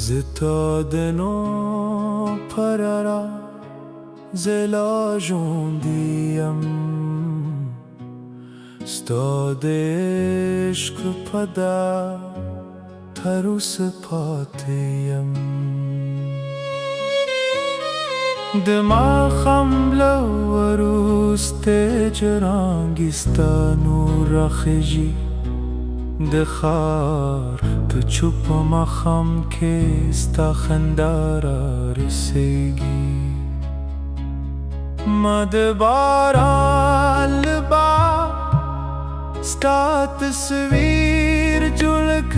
زتادنو پررا زلاجون دیم ستاد عشق پدا تروس پاتیم دماغم لو روست جرانگیستانو رخجی دخار تو چوپ مخم که ستا خندارا رسیگی ما دبارا لبا ستا تصویر جلک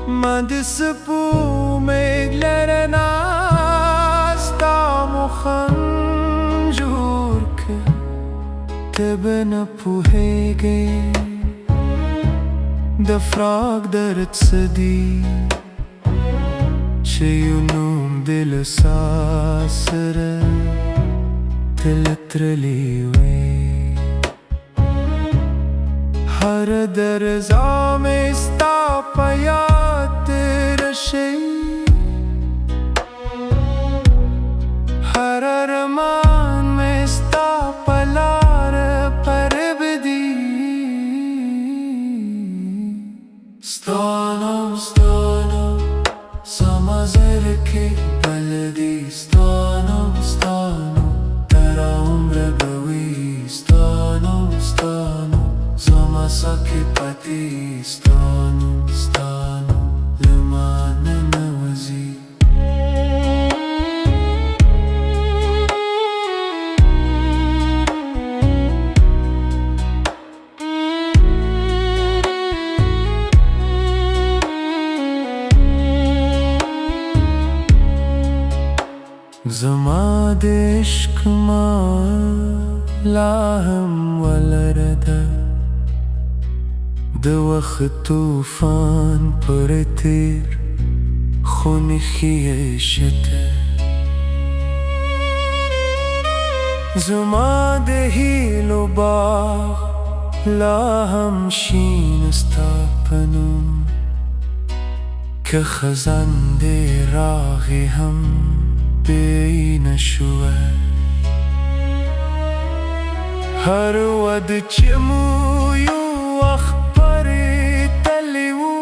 ما دسپو میگلرنا ستا مخنجور که تبنا پوهیگی دفراق درت سدی چیونوم دل ساسره تلترلیوی هر در زام استا پیات رشی هر ارمان مستا پلار پر بدی ستانم ستانم سمازر کی بلدی ستانم ستانم در عمر بوی ستانم ستانم زما ساکی پتی ستانم ستانم لمان نوزی زما دشک ما لاهم ولرده د وخت طوفان پر تیر خون خیشته زما د هیلو باغ لاهم شین ستا پنوم که خزان دی راغی هم بین شوه هر ود چمویو اخبار تلیو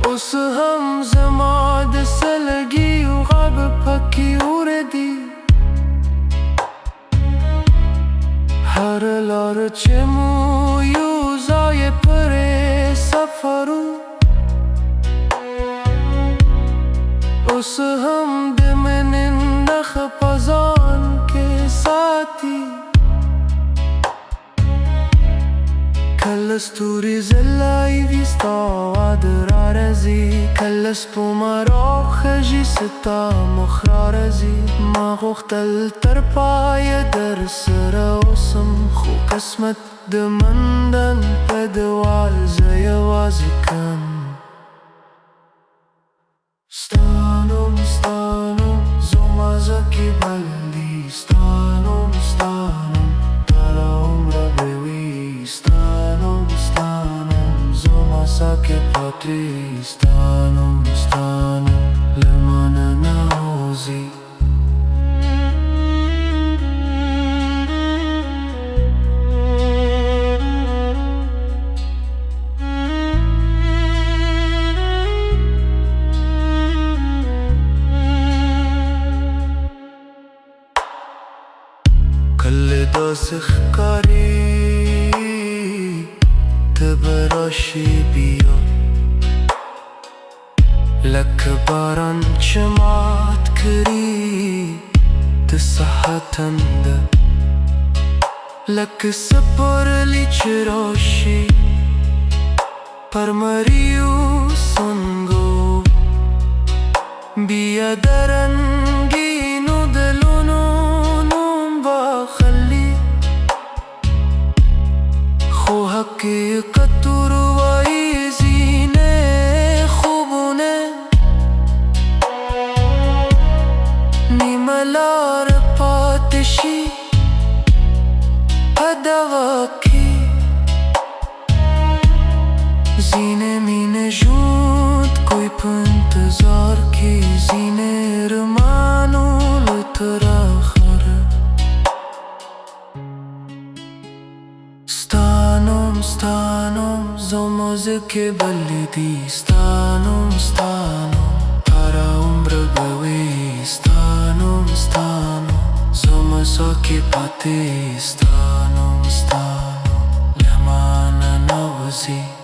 اوس هم زما د سلگیو غب پکی اوردی هر لار چمویو زای پر سفرو اوس هم د من نخ پزان کې ساتي کله ستوري زلای وي ستا واده را رځي کله سپومه راخژي ستا مخ را رځي ما غوښتل تر پایه در سره اوسم خو قسمت د مندن په دیوال زه یوازې کم ستانم ستانم زما زکی بلدی ستانم ستانم در عمر بوی ستانم ستانم زما ساکی پاتی ستانم ستانم لمن نوزی کل داس خکاری تبراشی بیا لک باران چمات کری تسحتنده لک سپرلی چراشی پرمریو سنگو بیا درنگینو دلونو خو حقیقت روایی زینه خوبونه نیملار پاتشی پدواکی Zine mine jut coi pântăzor Chi zine rămanul tărahără Stanom, zomoze che validi Stanom, para umbră găui Stanom, zomă so che pate Stanom, le-amana n-auzi